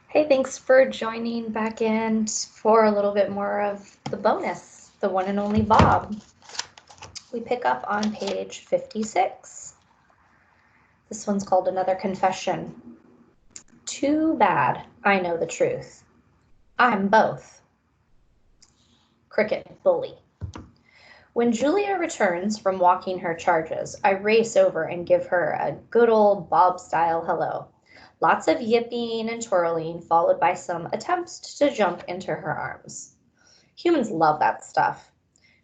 Hey, thanks for joining back in for a little bit more of the bonus, the one and only Bob. We pick up on page 56. This one's called Another Confession. Too bad I know the truth. I'm both. Cricket bully. When Julia returns from walking her charges, I race over and give her a good old Bob-style hello. Lots of yipping and twirling, followed by some attempts to jump into her arms. Humans love that stuff.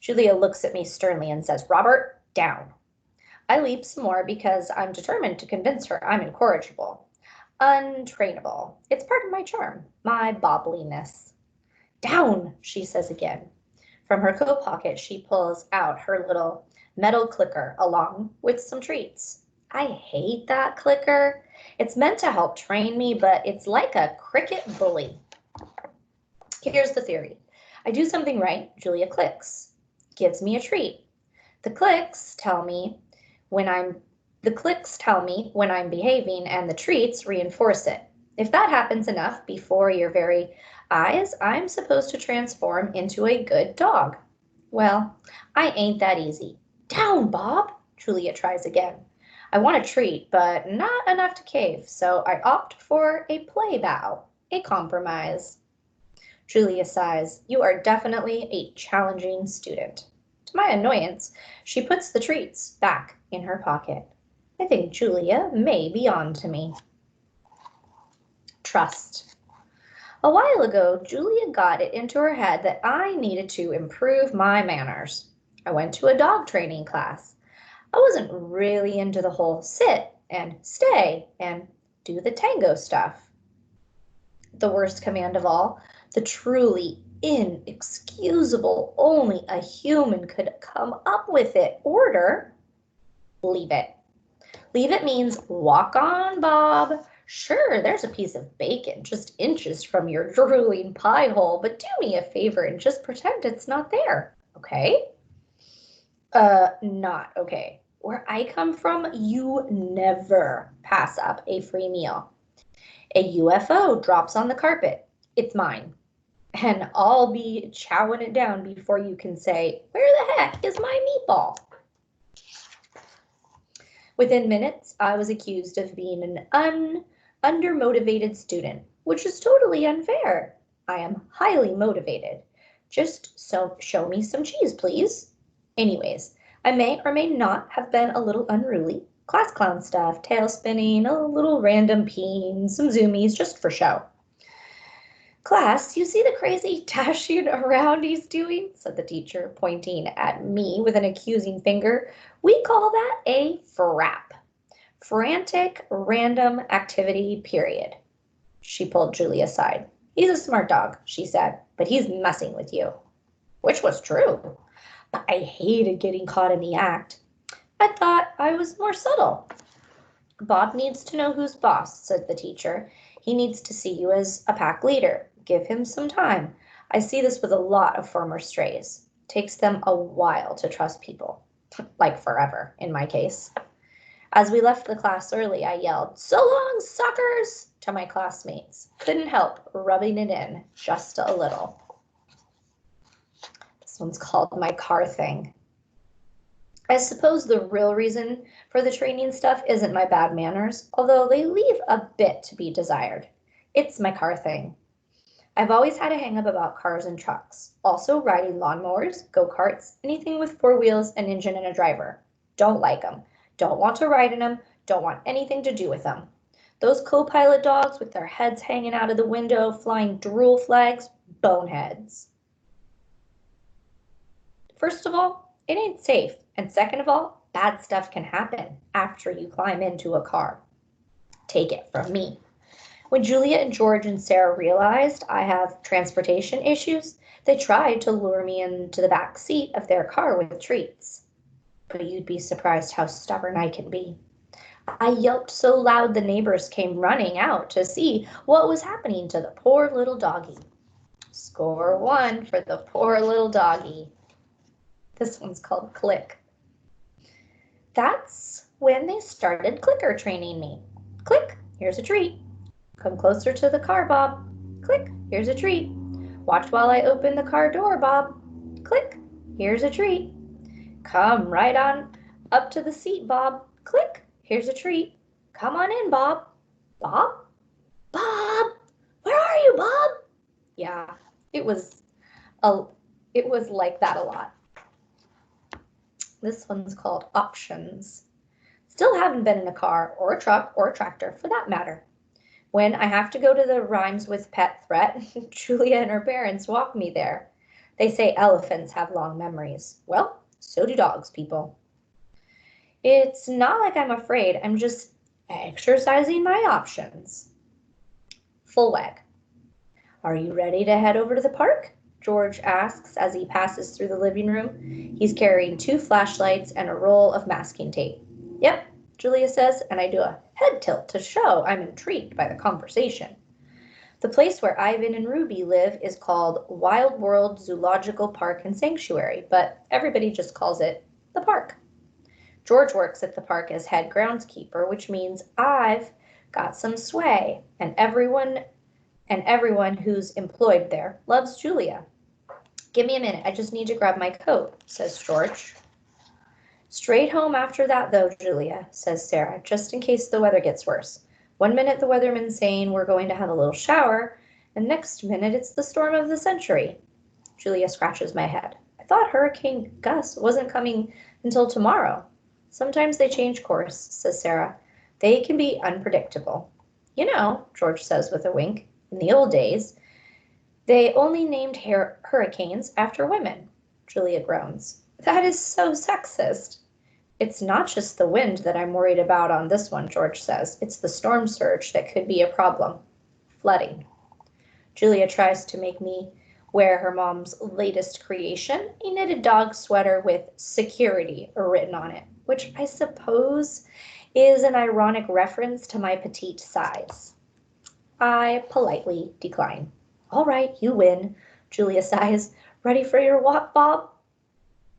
Julia looks at me sternly and says, "Robert, down." I leap some more because I'm determined to convince her I'm incorrigible. Untrainable. It's part of my charm, my bobbliness. "Down," she says again. From her coat pocket, she pulls out her little metal clicker along with some treats. I hate that clicker. It's meant to help train me, but it's like a cricket bully. Here's the theory. I do something right, Julia clicks, gives me a treat. The clicks tell me when I'm behaving, and the treats reinforce it. If that happens enough before your very eyes, I'm supposed to transform into a good dog. Well, I ain't that easy. "Down, Bob," Julia tries again. I want a treat, but not enough to cave, so I opt for a play bow, a compromise. Julia sighs. You are definitely a challenging student. To my annoyance, she puts the treats back in her pocket. I think Julia may be on to me. Trust. A while ago, Julia got it into her head that I needed to improve my manners. I went to a dog training class. I wasn't really into the whole sit and stay and do the tango stuff. The worst command of all, the truly inexcusable, only a human could come up with it order: leave it. Leave it means walk on, Bob. Sure, there's a piece of bacon just inches from your drooling pie hole, but do me a favor and just pretend it's not there, okay? Not okay. Where I come from, you never pass up a free meal. A UFO drops on the carpet. It's mine. And I'll be chowing it down before you can say, "Where the heck is my meatball?" Within minutes, I was accused of being an undermotivated student, which is totally unfair. I am highly motivated. Just show me some cheese, please. Anyways, I may or may not have been a little unruly. Class clown stuff, tail spinning, a little random peeing, some zoomies just for show. "Class, you see the crazy dashing around he's doing?" said the teacher, pointing at me with an accusing finger. "We call that a frap. Frantic random activity, period." She pulled Julie aside. "He's a smart dog," she said, "but he's messing with you." Which was true. But I hated getting caught in the act. I thought I was more subtle. "Bob needs to know who's boss," said the teacher. "He needs to see you as a pack leader. Give him some time. I see this with a lot of former strays. Takes them a while to trust people. Like forever, in my case." As we left the class early, I yelled, "So long, suckers!" to my classmates. Couldn't help rubbing it in just a little. This one's called My Car Thing. I suppose the real reason for the training stuff isn't my bad manners, although they leave a bit to be desired. It's my car thing. I've always had a hang-up about cars and trucks. Also riding lawnmowers, go-karts, anything with four wheels, an engine, and a driver. Don't like them. Don't want to ride in them. Don't want anything to do with them. Those co-pilot dogs with their heads hanging out of the window, flying drool flags, boneheads. First of all, it ain't safe. And second of all, bad stuff can happen after you climb into a car. Take it from me. When Julia and George and Sarah realized I have transportation issues, they tried to lure me into the back seat of their car with treats. But you'd be surprised how stubborn I can be. I yelped so loud the neighbors came running out to see what was happening to the poor little doggy. Score one for the poor little doggy. This one's called Click. That's when they started clicker training me. Click, here's a treat. Come closer to the car, Bob. Click, here's a treat. Watch while I open the car door, Bob. Click, here's a treat. Come right on up to the seat, Bob. Click, here's a treat. Come on in, Bob. Bob? Bob! Where are you, Bob? Yeah, it was like that a lot. This one's called Options. Still haven't been in a car or a truck or a tractor for that matter. When I have to go to the Rhymes with Pet Threat, Julia and her parents walk me there. They say elephants have long memories. Well, so do dogs, people. It's not like I'm afraid, I'm just exercising my options. Full wag. Are you ready to head over to the park? George asks as he passes through the living room. He's carrying 2 flashlights and a roll of masking tape. Yep, Julia says, and I do a head tilt to show I'm intrigued by the conversation. The place where Ivan and Ruby live is called Wild World Zoological Park and Sanctuary, but everybody just calls it the park. George works at the park as head groundskeeper, which means I've got some sway, and everyone who's employed there loves Julia. Give me a minute, I just need to grab my coat, says George. Straight home after that, though, Julia, says Sarah, just in case the weather gets worse. One minute the weatherman's saying we're going to have a little shower, and next minute it's the storm of the century. Julia scratches my head. I thought Hurricane Gus wasn't coming until tomorrow. Sometimes they change course, says Sarah. They can be unpredictable. You know, George says with a wink, in the old days, they only named hurricanes after women. Julia groans. That is so sexist. It's not just the wind that I'm worried about on this one, George says. It's the storm surge that could be a problem. Flooding. Julia tries to make me wear her mom's latest creation, a knitted dog sweater with security written on it, which I suppose is an ironic reference to my petite size. I politely decline. All right, you win, Julia sighs. Ready for your walk, Bob?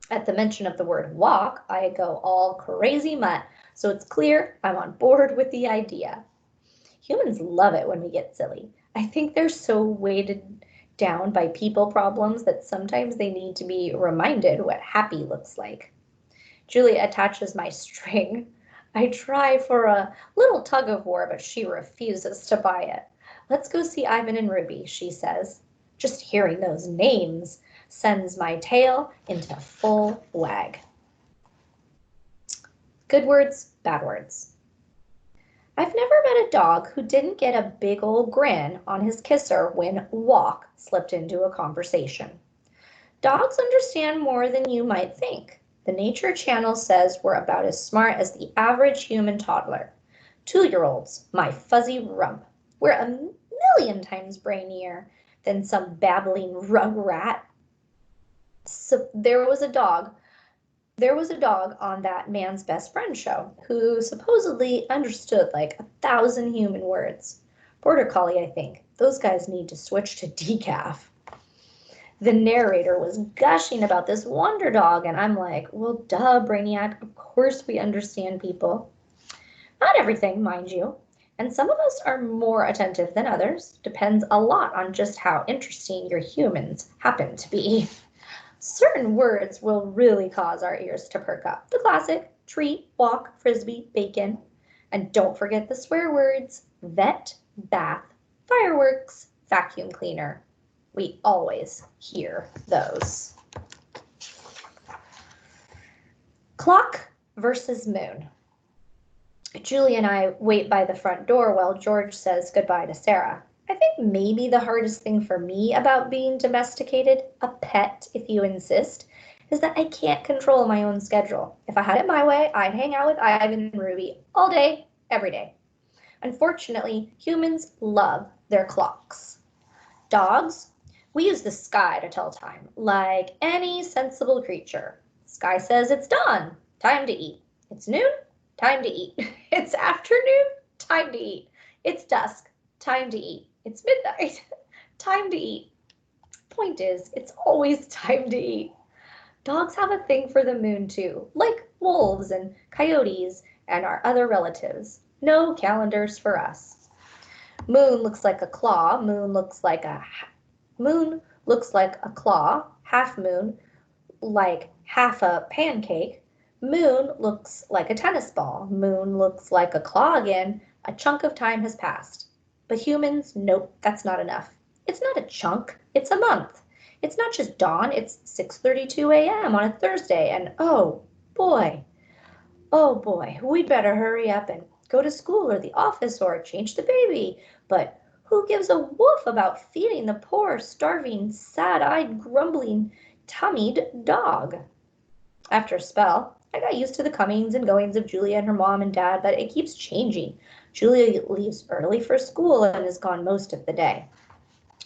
At the mention of the word walk, I go all crazy mutt, so it's clear I'm on board with the idea. Humans love it when we get silly. I think they're so weighted down by people problems that sometimes they need to be reminded what happy looks like. Julia attaches my string. I try for a little tug of war, but she refuses to buy it. Let's go see Ivan and Ruby, she says. Just hearing those names sends my tail into full wag. Good words, bad words. I've never met a dog who didn't get a big old grin on his kisser when walk slipped into a conversation. Dogs understand more than you might think. The Nature Channel says we're about as smart as the average human toddler. 2-year-olds, my fuzzy rump, we're a million times brainier than some babbling rug rat. So there was a dog on that Man's Best Friend show who supposedly understood like 1,000 human words. Border Collie, I think. Those guys need to switch to decaf. The narrator was gushing about this wonder dog, and I'm like, well, duh, Brainiac, of course we understand people. Not everything, mind you. And some of us are more attentive than others. Depends a lot on just how interesting your humans happen to be. Certain words will really cause our ears to perk up. The classic, treat, walk, frisbee, bacon. And don't forget the swear words, vet, bath, fireworks, vacuum cleaner. We always hear those. Clock versus moon. Julie and I wait by the front door while George says goodbye to Sarah. I think maybe the hardest thing for me about being domesticated, a pet if you insist, is that I can't control my own schedule. If I had it my way, I'd hang out with Ivan and Ruby all day, every day. Unfortunately, humans love their clocks. Dogs, we use the sky to tell time, like any sensible creature. Sky says it's dawn, time to eat. It's noon, time to eat. It's afternoon, time to eat. It's dusk, time to eat. It's midnight, time to eat. Point is, it's always time to eat. Dogs have a thing for the moon too, like wolves and coyotes and our other relatives. No calendars for us. Moon looks like a claw. Moon looks like a claw. Half moon like half a pancake. Moon looks like a tennis ball. Moon looks like a claw again. A chunk of time has passed. But humans, nope, that's not enough. It's not a chunk, it's a month. It's not just dawn, it's 6:32 a.m. on a Thursday, and oh boy, we'd better hurry up and go to school or the office or change the baby. But who gives a woof about feeding the poor, starving, sad-eyed, grumbling, tummied dog? After a spell, I got used to the comings and goings of Julia and her mom and dad, but it keeps changing. Julia leaves early for school and is gone most of the day.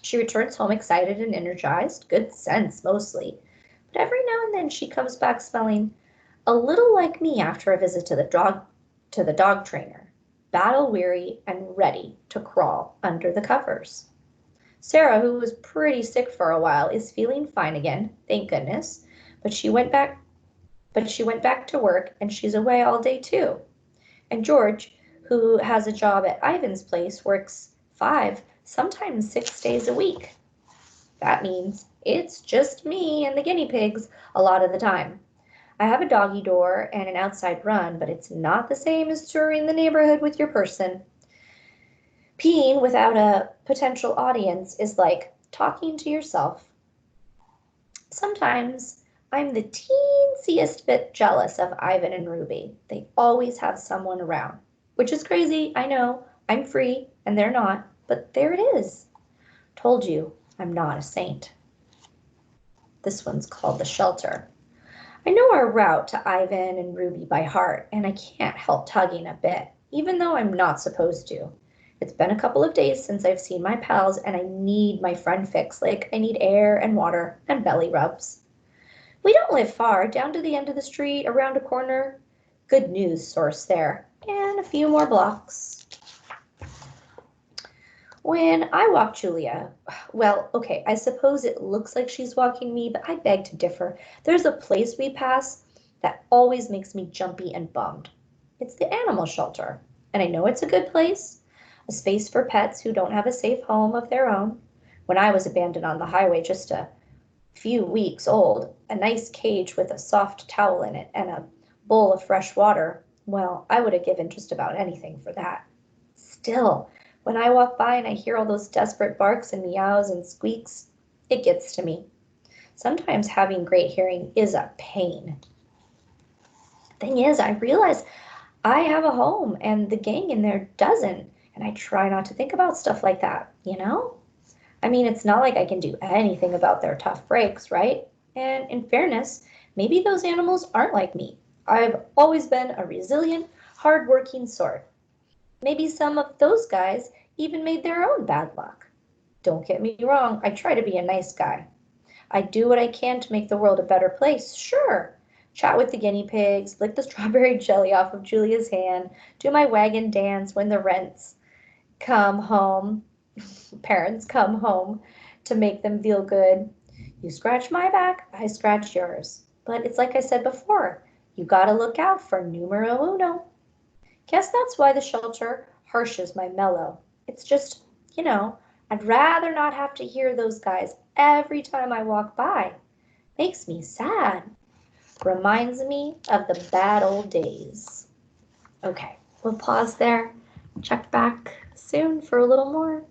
She returns home excited and energized, good sense mostly. But every now and then she comes back smelling a little like me after a visit to the dog trainer, battle-weary and ready to crawl under the covers. Sarah, who was pretty sick for a while, is feeling fine again, thank goodness, but she went back to work and she's away all day too. And George, who has a job at Ivan's place, works 5, sometimes 6 days a week. That means it's just me and the guinea pigs a lot of the time. I have a doggy door and an outside run, but it's not the same as touring the neighborhood with your person. Peeing without a potential audience is like talking to yourself. Sometimes I'm the teensiest bit jealous of Ivan and Ruby. They always have someone around, which is crazy, I know. I'm free and they're not, but there it is. Told you, I'm not a saint. This one's called The Shelter. I know our route to Ivan and Ruby by heart, and I can't help tugging a bit, even though I'm not supposed to. It's been a couple of days since I've seen my pals, and I need my friend fix, like I need air and water and belly rubs. We don't live far, down to the end of the street, around a corner. Good news source there, and a few more blocks. When I walk Julia, well, okay, I suppose it looks like she's walking me, but I beg to differ. There's a place we pass that always makes me jumpy and bummed. It's the animal shelter, and I know it's a good place, a space for pets who don't have a safe home of their own. When I was abandoned on the highway just a few weeks old, a nice cage with a soft towel in it and a bowl of fresh water, well, I would have given just about anything for that. Still, when I walk by and I hear all those desperate barks and meows and squeaks, it gets to me. Sometimes having great hearing is a pain. Thing is, I realize I have a home and the gang in there doesn't, and I try not to think about stuff like that, you know? I mean, it's not like I can do anything about their tough breaks, right? And in fairness, maybe those animals aren't like me. I've always been a resilient, hard-working sort. Maybe some of those guys even made their own bad luck. Don't get me wrong, I try to be a nice guy. I do what I can to make the world a better place, sure. Chat with the guinea pigs, lick the strawberry jelly off of Julia's hand, do my wagon dance when the parents come home to make them feel good. You scratch my back, I scratch yours. But it's like I said before, you gotta look out for numero uno. Guess that's why the shelter harshes my mellow. It's just, I'd rather not have to hear those guys every time I walk by. Makes me sad. Reminds me of the bad old days. Okay, we'll pause there. Check back soon for a little more.